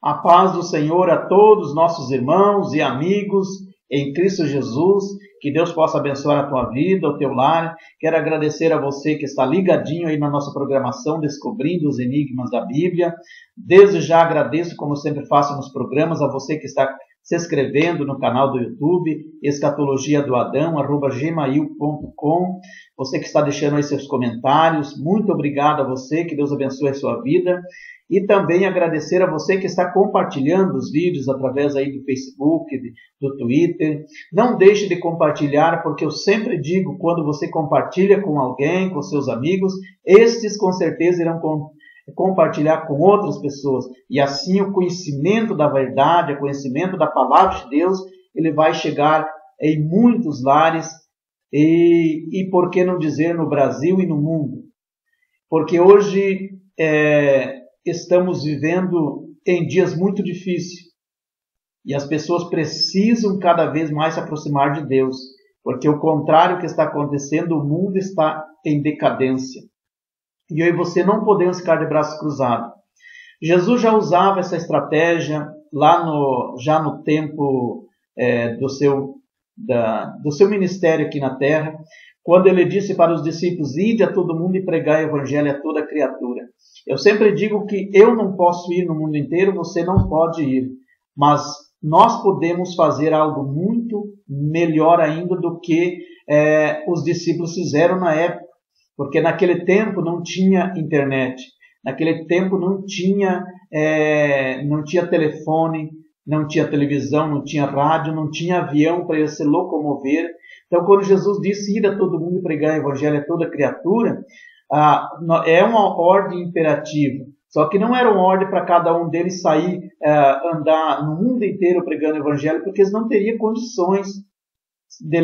A paz do Senhor a todos nossos irmãos e amigos em Cristo Jesus. Que Deus possa abençoar a tua vida, o teu lar. Quero agradecer a você que está ligadinho aí na nossa programação, descobrindo os enigmas da Bíblia. Desde já agradeço, como sempre faço nos programas, a você que está se inscrevendo no canal do YouTube, escatologiadoadão@gmail.com. Você que está deixando aí seus comentários, muito obrigado a você, que Deus abençoe a sua vida. E também agradecer a você que está compartilhando os vídeos através aí do Facebook, do Twitter. Não deixe de compartilhar, porque eu sempre digo, quando você compartilha com alguém, com seus amigos, estes com certeza irão compartilhar com outras pessoas. E assim o conhecimento da verdade, o conhecimento da palavra de Deus, ele vai chegar em muitos lares e por que não dizer no Brasil e no mundo? Porque hoje estamos vivendo em dias muito difíceis e as pessoas precisam cada vez mais se aproximar de Deus, porque o contrário que está acontecendo, o mundo está em decadência. E eu e você não podemos ficar de braços cruzados. Jesus já usava essa estratégia lá já no tempo do seu ministério aqui na terra, quando ele disse para os discípulos: ide a todo mundo e pregai o evangelho a toda criatura. Eu sempre digo que eu não posso ir no mundo inteiro, você não pode ir, mas nós podemos fazer algo muito melhor ainda do que os discípulos fizeram na época, porque naquele tempo não tinha internet, naquele tempo não tinha telefone, não tinha televisão, não tinha rádio, não tinha avião para ele se locomover. Então, quando Jesus disse: ide a todo mundo e pregai o evangelho a toda criatura, é uma ordem imperativa. Só que não era uma ordem para cada um deles sair, andar no mundo inteiro pregando o evangelho, porque eles não teriam condições de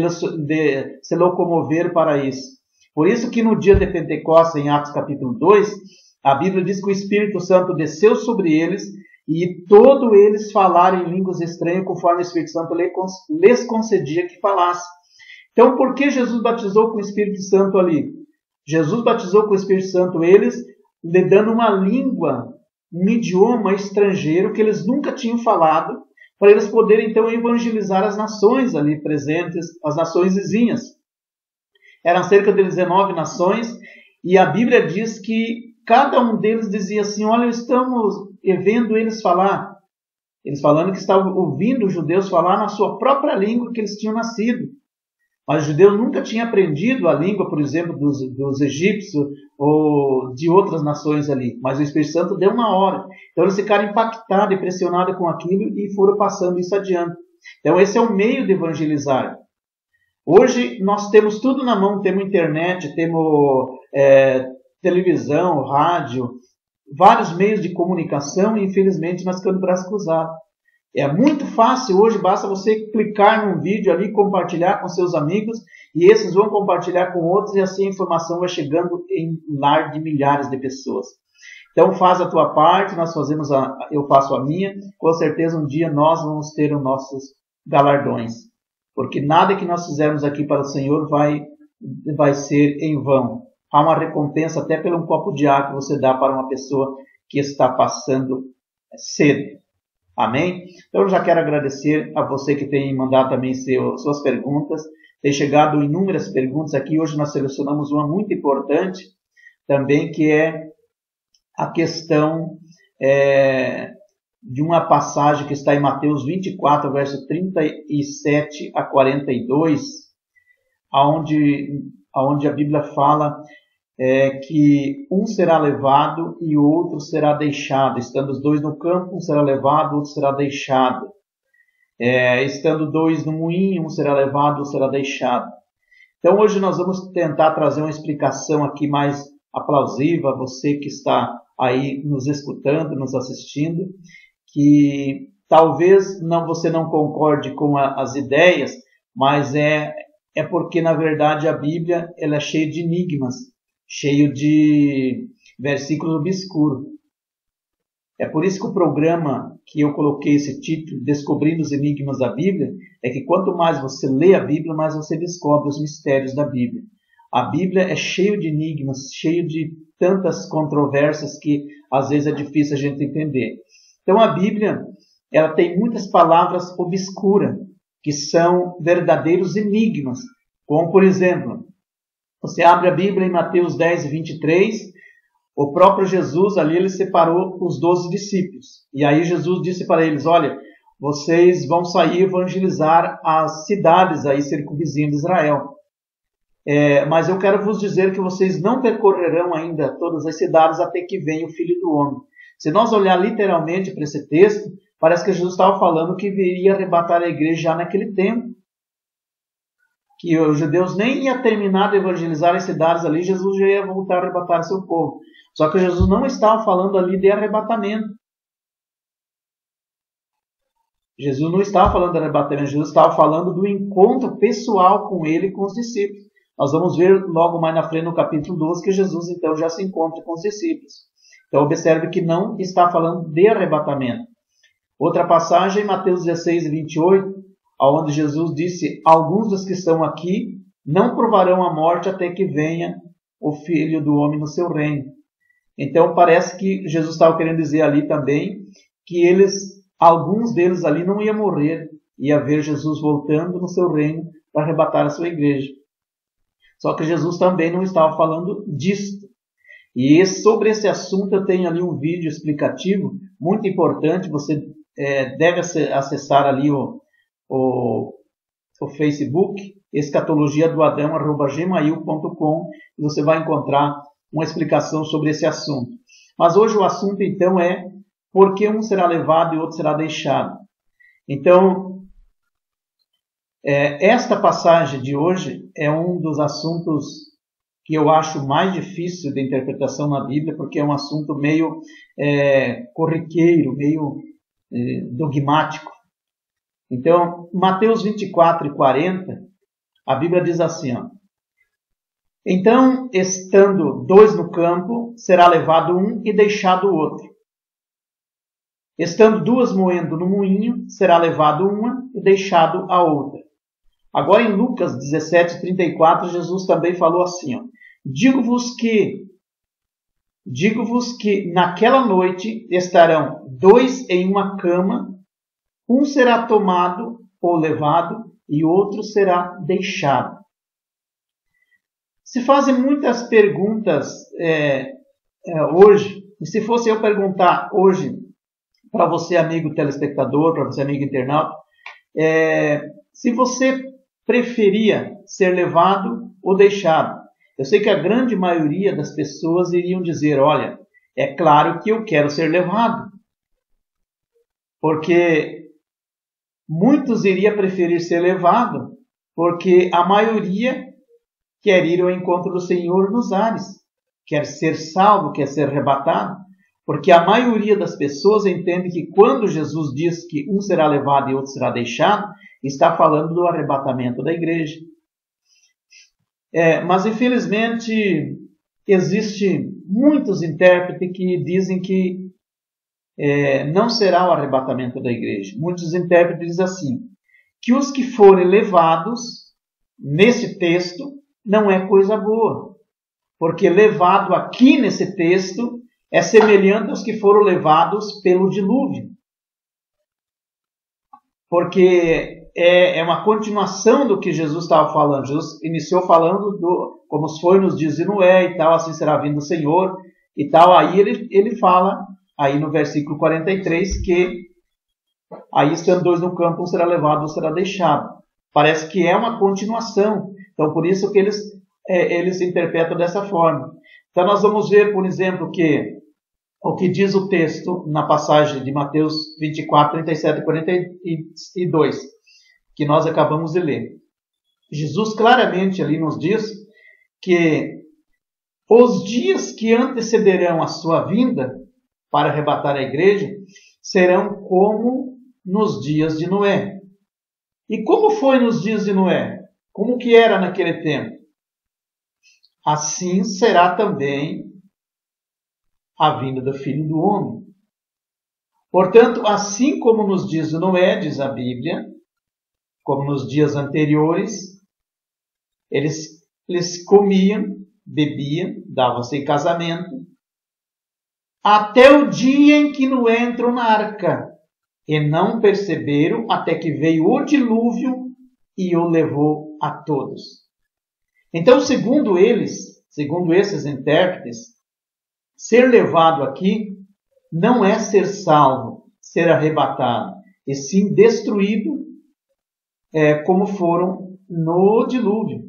se locomover para isso. Por isso que no dia de Pentecostes, em Atos capítulo 2, a Bíblia diz que o Espírito Santo desceu sobre eles e todos eles falaram em línguas estranhas, conforme o Espírito Santo lhes concedia que falasse. Então, por que Jesus batizou com o Espírito Santo ali? Jesus batizou com o Espírito Santo eles, lhe dando uma língua, um idioma estrangeiro que eles nunca tinham falado, para eles poderem então evangelizar as nações ali presentes, as nações vizinhas. Eram cerca de 19 nações, e a Bíblia diz que cada um deles dizia assim: olha, estamos vendo eles falar. Eles falando que estavam ouvindo os judeus falar na sua própria língua que eles tinham nascido. Mas os judeus nunca tinham aprendido a língua, por exemplo, dos egípcios ou de outras nações ali. Mas o Espírito Santo deu uma hora. Então eles ficaram impactados, impressionados com aquilo e foram passando isso adiante. Então esse é o meio de evangelizar. Hoje nós temos tudo na mão, temos internet, temos televisão, rádio, vários meios de comunicação e infelizmente nós ficamos de braço cruzado. É muito fácil hoje, basta você clicar num vídeo ali, compartilhar com seus amigos e esses vão compartilhar com outros e assim a informação vai chegando em lar de milhares de pessoas. Então faz a tua parte, eu faço a minha, com certeza um dia nós vamos ter os nossos galardões. Porque nada que nós fizermos aqui para o Senhor vai ser em vão. Há uma recompensa até pelo um copo de água que você dá para uma pessoa que está passando sede. Amém? Então eu já quero agradecer a você que tem mandado também suas perguntas. Tem chegado inúmeras perguntas aqui. Hoje nós selecionamos uma muito importante também, que é a questão de uma passagem que está em Mateus 24, verso 37 a 42, onde a Bíblia fala que um será levado e o outro será deixado. Estando os dois no campo, um será levado, o outro será deixado. Estando dois no moinho, um será levado, o outro será deixado. Então hoje nós vamos tentar trazer uma explicação aqui mais aplausível a você que está aí nos escutando, nos assistindo, que talvez você não concorde com as ideias, mas é porque na verdade a Bíblia ela é cheia de enigmas, cheio de versículos obscuros. É por isso que o programa que eu coloquei esse título, Descobrindo os Enigmas da Bíblia, é que quanto mais você lê a Bíblia, mais você descobre os mistérios da Bíblia. A Bíblia é cheio de enigmas, cheio de tantas controvérsias que às vezes é difícil a gente entender. Então a Bíblia, ela tem muitas palavras obscuras, que são verdadeiros enigmas. Como, por exemplo, você abre a Bíblia em Mateus 10, 23, o próprio Jesus ali, ele separou os 12 discípulos. E aí Jesus disse para eles, olha, vocês vão sair evangelizar as cidades aí circunvizinhas de Israel. Mas eu quero vos dizer que vocês não percorrerão ainda todas as cidades até que venha o Filho do Homem. Se nós olhar literalmente para esse texto, parece que Jesus estava falando que viria arrebatar a igreja já naquele tempo. Que os judeus nem iam terminar de evangelizar as cidades ali, Jesus já ia voltar a arrebatar seu povo. Só que Jesus não estava falando ali de arrebatamento. Jesus não estava falando de arrebatamento, Jesus estava falando do encontro pessoal com ele e com os discípulos. Nós vamos ver logo mais na frente no capítulo 12 que Jesus então já se encontra com os discípulos. Então observe que não está falando de arrebatamento. Outra passagem, Mateus 16, 28, onde Jesus disse, alguns dos que estão aqui não provarão a morte até que venha o Filho do Homem no seu reino. Então parece que Jesus estava querendo dizer ali também que alguns deles ali não iam morrer, ia ver Jesus voltando no seu reino para arrebatar a sua igreja. Só que Jesus também não estava falando disso. E sobre esse assunto eu tenho ali um vídeo explicativo muito importante. Você deve acessar ali o Facebook, escatologiadoadão@gmail.com, e você vai encontrar uma explicação sobre esse assunto. Mas hoje o assunto então é por que um será levado e outro será deixado. Então, esta passagem de hoje é um dos assuntos que eu acho mais difícil de interpretação na Bíblia, porque é um assunto meio corriqueiro, meio dogmático. Então, Mateus 24 e 40, a Bíblia diz assim, ó, então, estando dois no campo, será levado um e deixado o outro. Estando duas moendo no moinho, será levado uma e deixado a outra. Agora em Lucas 17, 34, Jesus também falou assim, ó, Digo-vos que naquela noite estarão dois em uma cama, um será tomado ou levado e outro será deixado. Se fazem muitas perguntas hoje, e se fosse eu perguntar hoje para você, amigo telespectador, para você, amigo internauta, se você preferia ser levado ou deixado. Eu sei que a grande maioria das pessoas iriam dizer, olha, é claro que eu quero ser levado. Porque muitos iriam preferir ser levado, porque a maioria quer ir ao encontro do Senhor nos ares, quer ser salvo, quer ser arrebatado, porque a maioria das pessoas entende que quando Jesus diz que um será levado e outro será deixado, está falando do arrebatamento da igreja. Mas infelizmente existem muitos intérpretes que dizem que não será o arrebatamento da igreja. Muitos intérpretes dizem assim, que os que forem levados nesse texto não é coisa boa, porque levado aqui nesse texto é semelhante aos que foram levados pelo dilúvio. Porque é uma continuação do que Jesus estava falando. Jesus iniciou falando como foi nos dias de Noé e tal, assim será vindo o Senhor e tal. Aí ele fala, aí no versículo 43, que aí estando dois no campo, um será levado, um será deixado. Parece que é uma continuação. Então, por isso que eles interpretam dessa forma. Então, nós vamos ver, por exemplo, que o que diz o texto na passagem de Mateus 24, 37 e 42, que nós acabamos de ler. Jesus claramente ali nos diz que os dias que antecederão a sua vinda para arrebatar a igreja serão como nos dias de Noé. E como foi nos dias de Noé? Como que era naquele tempo? Assim será também a vinda do Filho do Homem. Portanto, assim como nos dias de Noé, diz a Bíblia, como nos dias anteriores, eles comiam, bebiam, davam-se em casamento, até o dia em que não entram na arca, e não perceberam até que veio o dilúvio e o levou a todos. Então, segundo esses intérpretes, ser levado aqui não é ser salvo, ser arrebatado, e sim destruído, como foram no dilúvio.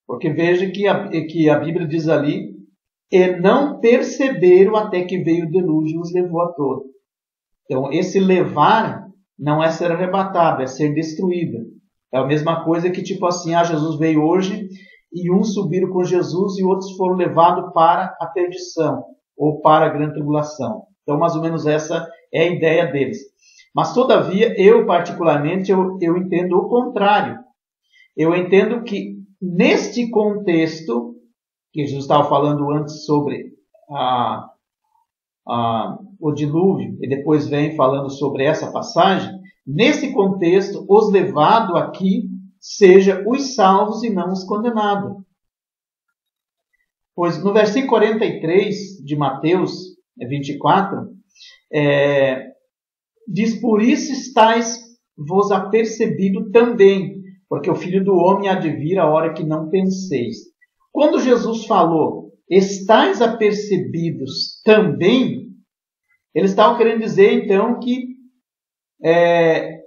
Porque veja que a Bíblia diz ali, e não perceberam até que veio o dilúvio e os levou a todos. Então, esse levar não é ser arrebatado, é ser destruído. É a mesma coisa que, tipo assim, Jesus veio hoje e uns subiram com Jesus e outros foram levados para a perdição ou para a grande tribulação. Então, mais ou menos essa é a ideia deles. Mas, todavia, eu particularmente, eu entendo o contrário. Eu entendo que, neste contexto, que Jesus estava falando antes sobre o dilúvio, e depois vem falando sobre essa passagem, nesse contexto, os levados aqui seja os salvos e não os condenados. Pois no versículo 43 de Mateus 24, diz, por isso estáis vos apercebido também, porque o Filho do Homem há de vir a hora que não penseis. Quando Jesus falou, estáis apercebidos também, ele estava querendo dizer então que ele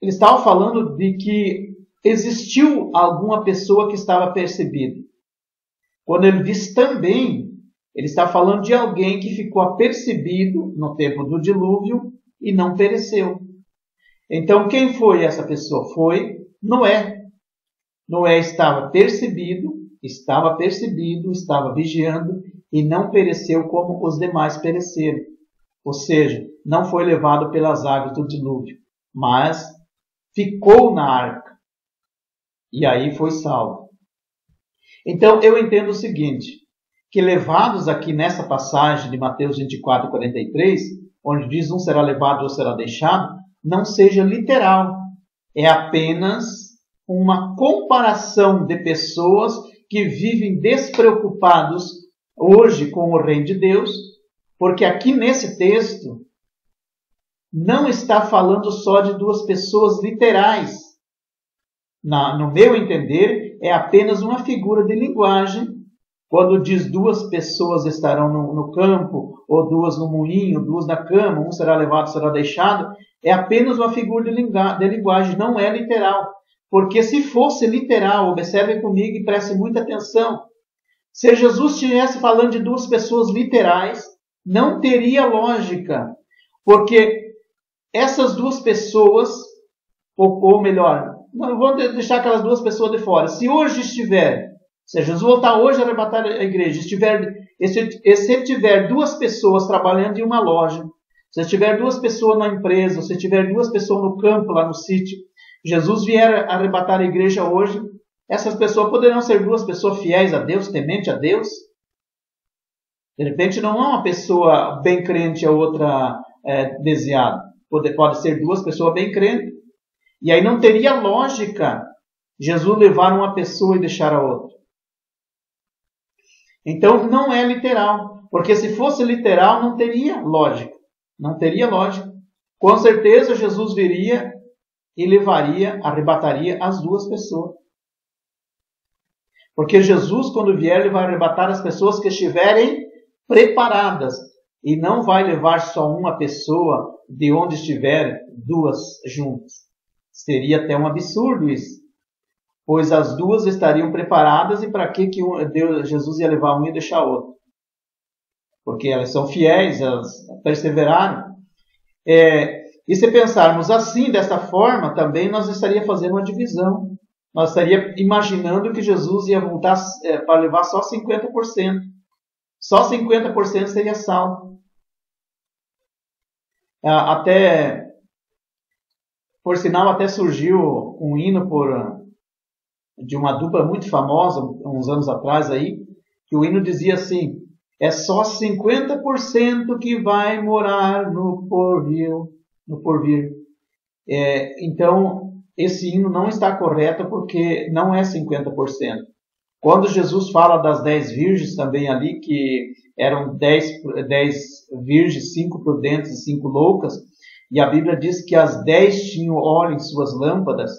estava falando de que existiu alguma pessoa que estava apercebida. Quando ele diz também, ele está falando de alguém que ficou apercebido no tempo do dilúvio e não pereceu. Então, quem foi essa pessoa? Foi Noé. Noé estava percebido, estava vigiando e não pereceu como os demais pereceram. Ou seja, não foi levado pelas águas do dilúvio, mas ficou na arca. E aí foi salvo. Então, eu entendo o seguinte, que levados aqui nessa passagem de Mateus 24, 43, onde diz um será levado ou será deixado, não seja literal. É apenas uma comparação de pessoas que vivem despreocupados hoje com o reino de Deus, porque aqui nesse texto não está falando só de duas pessoas literais. No meu entender, é apenas uma figura de linguagem. Quando diz duas pessoas estarão no campo, ou duas no moinho, duas na cama, um será levado, será deixado, é apenas uma figura de linguagem, não é literal. Porque se fosse literal, observe comigo e preste muita atenção, se Jesus estivesse falando de duas pessoas literais, não teria lógica, porque essas duas pessoas, ou melhor, vamos deixar aquelas duas pessoas de fora. Se hoje se Jesus voltar hoje a arrebatar a igreja, se tiver duas pessoas trabalhando em uma loja, se tiver duas pessoas na empresa, se tiver duas pessoas no campo, lá no sítio, Jesus vier arrebatar a igreja hoje, essas pessoas poderão ser duas pessoas fiéis a Deus, temente a Deus. De repente não é uma pessoa bem crente e a outra desviada. Pode ser duas pessoas bem crentes. E aí não teria lógica Jesus levar uma pessoa e deixar a outra. Então não é literal. Porque se fosse literal não teria lógica. Não teria lógica. Com certeza Jesus viria e arrebataria as duas pessoas. Porque Jesus, quando vier, ele vai arrebatar as pessoas que estiverem preparadas. E não vai levar só uma pessoa de onde estiver duas juntas. Seria até um absurdo isso. Pois as duas estariam preparadas e para que Jesus ia levar um e deixar outro? Porque elas são fiéis, elas perseveraram. E se pensarmos assim, dessa forma, também nós estaríamos fazendo uma divisão. Nós estaríamos imaginando que Jesus ia voltar para levar só 50%. Só 50% seria salvo. Por sinal, até surgiu um hino de uma dupla muito famosa, uns anos atrás aí, que o hino dizia assim, é só 50% que vai morar no porvir. Então, esse hino não está correto porque não é 50%. Quando Jesus fala das 10 virgens também ali, que eram 10 virgens, 5 prudentes e 5 loucas, e a Bíblia diz que as 10 tinham óleo em suas lâmpadas,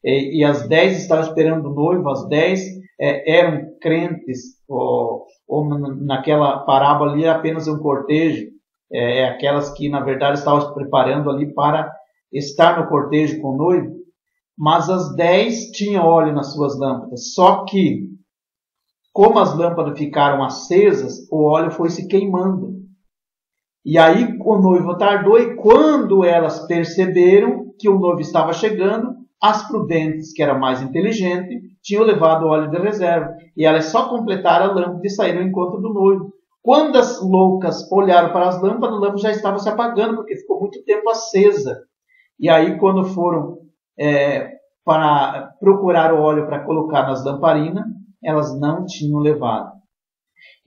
e as 10 estavam esperando o noivo, as 10 eram crentes, ou naquela parábola ali apenas um cortejo, aquelas que na verdade estavam se preparando ali para estar no cortejo com o noivo, mas as 10 tinham óleo nas suas lâmpadas, só que como as lâmpadas ficaram acesas, o óleo foi se queimando. E aí o noivo tardou, e quando elas perceberam que o noivo estava chegando, as prudentes, que eram mais inteligentes, tinham levado o óleo de reserva. E elas só completaram a lâmpada e saíram ao encontro do noivo. Quando as loucas olharam para as lâmpadas, a lâmpada já estava se apagando, porque ficou muito tempo acesa. E aí quando foram para procurar o óleo para colocar nas lamparinas, elas não tinham levado.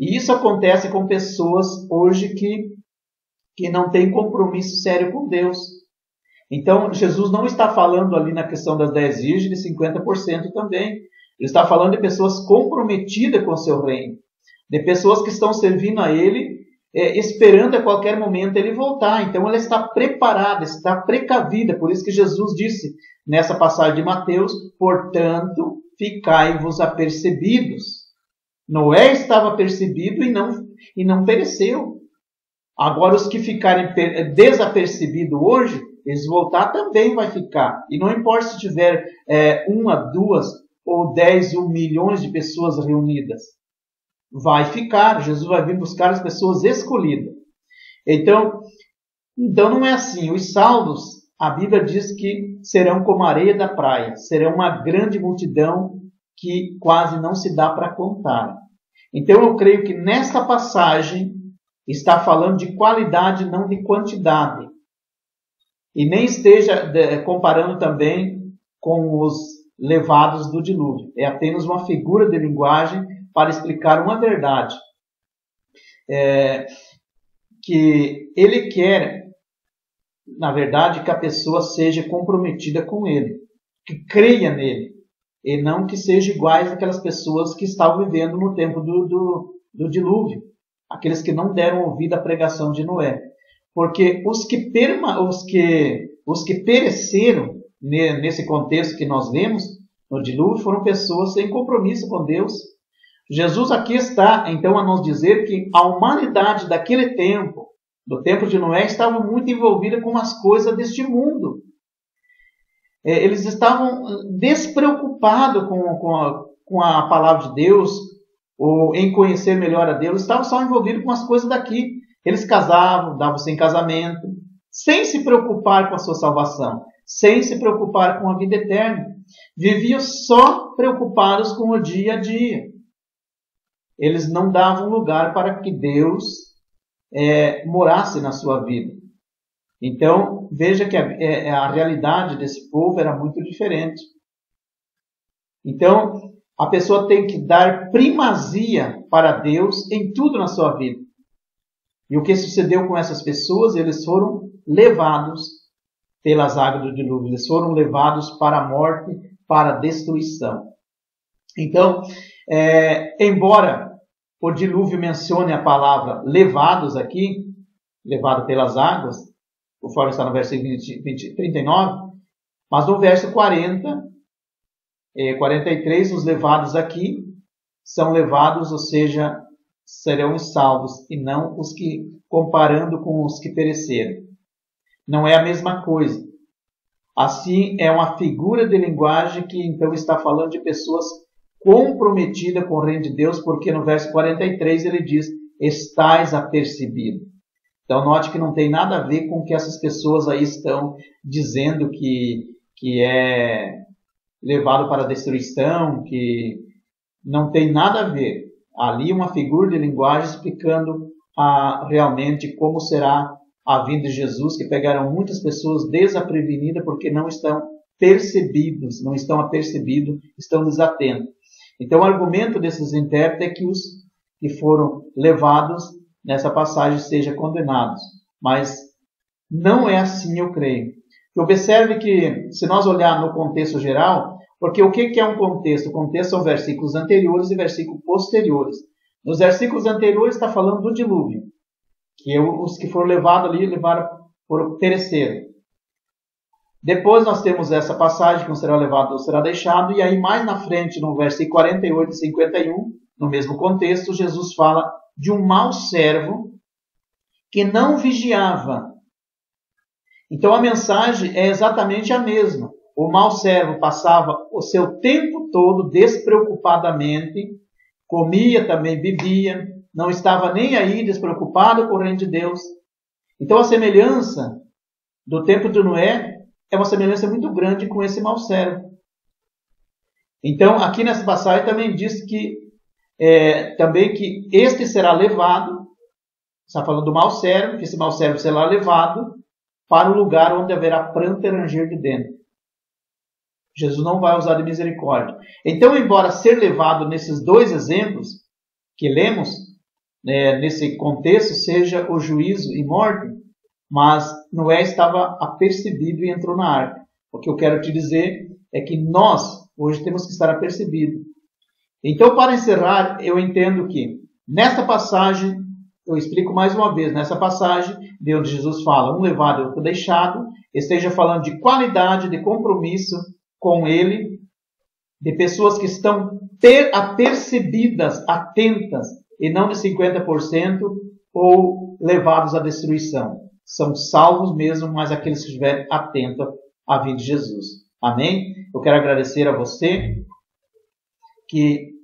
E isso acontece com pessoas hoje que não têm compromisso sério com Deus. Então, Jesus não está falando ali na questão das 10 virgens de 50% também. Ele está falando de pessoas comprometidas com o seu reino. De pessoas que estão servindo a Ele, esperando a qualquer momento Ele voltar. Então, ela está preparada, está precavida. Por isso que Jesus disse nessa passagem de Mateus, portanto, ficai-vos apercebidos. Noé estava apercebido e não pereceu. Agora, os que ficarem desapercebidos hoje, eles voltar também vai ficar. E não importa se tiver 1, 2 ou 10 ou milhões de pessoas reunidas. Vai ficar. Jesus vai vir buscar as pessoas escolhidas. Então não é assim. Os salvos, a Bíblia diz que serão como a areia da praia. Serão uma grande multidão que quase não se dá para contar. Então eu creio que nesta passagem está falando de qualidade, não de quantidade. E nem esteja comparando também com os levados do dilúvio. É apenas uma figura de linguagem para explicar uma verdade. Que ele quer, na verdade, que a pessoa seja comprometida com ele. Que creia nele. E não que seja iguais àquelas pessoas que estavam vivendo no tempo do dilúvio. Aqueles que não deram ouvido à pregação de Noé. Porque os que pereceram nesse contexto que nós vemos, no dilúvio, foram pessoas sem compromisso com Deus. Jesus aqui está, então, a nos dizer que a humanidade daquele tempo, do tempo de Noé, estava muito envolvida com as coisas deste mundo. Eles estavam despreocupados com a palavra de Deus, ou em conhecer melhor a Deus, estavam só envolvidos com as coisas daqui. Eles casavam, davam-se em casamento, sem se preocupar com a sua salvação, sem se preocupar com a vida eterna. Viviam só preocupados com o dia a dia. Eles não davam lugar para que Deus morasse na sua vida. Então, veja que a realidade desse povo era muito diferente. Então, a pessoa tem que dar primazia para Deus em tudo na sua vida. E o que sucedeu com essas pessoas? Eles foram levados pelas águas do dilúvio. Eles foram levados para a morte, para a destruição. Então, embora o dilúvio mencione a palavra levados aqui, levado pelas águas, conforme está no verso 39, mas no verso 40, 43, os levados aqui são levados, ou seja, serão os salvos, e não os que, comparando com os que pereceram. Não é a mesma coisa. Assim, é uma figura de linguagem que então está falando de pessoas comprometidas com o reino de Deus, porque no verso 43 ele diz, estais apercebidos. Então, note que não tem nada a ver com o que essas pessoas aí estão dizendo que é levado para a destruição, que não tem nada a ver. Ali uma figura de linguagem explicando realmente como será a vinda de Jesus, que pegarão muitas pessoas desaprevenidas porque não estão percebidos, não estão apercebidos, estão desatentos. Então o argumento desses intérpretes é que os que foram levados nessa passagem sejam condenados. Mas não é assim, eu creio. Observe que, se nós olharmos no contexto geral, Porque o que é um contexto? O contexto são versículos anteriores e versículos posteriores. Nos versículos anteriores está falando do dilúvio, que os que foram levados ali pereceram. Depois nós temos essa passagem que não será levado ou será deixado, e aí mais na frente, no versículo 48 e 51, no mesmo contexto, Jesus fala de um mau servo que não vigiava. Então a mensagem é exatamente a mesma. O mau servo passava o seu tempo todo despreocupadamente, comia também, bebia, não estava nem aí, despreocupado com o reino de Deus. Então a semelhança do tempo de Noé é uma semelhança muito grande com esse mau servo. Então aqui nessa passagem também diz que este será levado, está falando do mau servo, que esse mau servo será levado para o lugar onde haverá pranto e ranger de dentro. Jesus não vai usar de misericórdia. Então, embora ser levado nesses dois exemplos que lemos, nesse contexto, seja o juízo e morte, mas Noé estava apercebido e entrou na arca. O que eu quero te dizer é que nós, hoje, temos que estar apercebidos. Então, para encerrar, eu entendo que, nesta passagem, eu explico mais uma vez, nessa passagem, de onde Jesus fala, um levado e outro deixado, esteja falando de qualidade, de compromisso com Ele, de pessoas que estão apercebidas, atentas, e não de 50% ou levados à destruição. São salvos mesmo, mas aqueles que estiverem atentos à vinda de Jesus. Amém? Eu quero agradecer a você que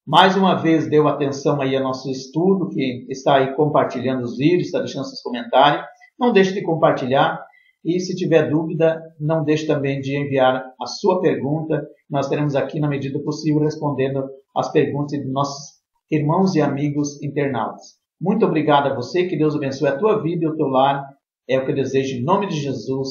mais uma vez deu atenção aí ao nosso estudo, que está aí compartilhando os vídeos, está deixando seus comentários. Não deixe de compartilhar. E se tiver dúvida, não deixe também de enviar a sua pergunta. Nós teremos aqui, na medida possível, respondendo as perguntas de nossos irmãos e amigos internautas. Muito obrigado a você, que Deus abençoe a tua vida e o teu lar. É o que eu desejo em nome de Jesus.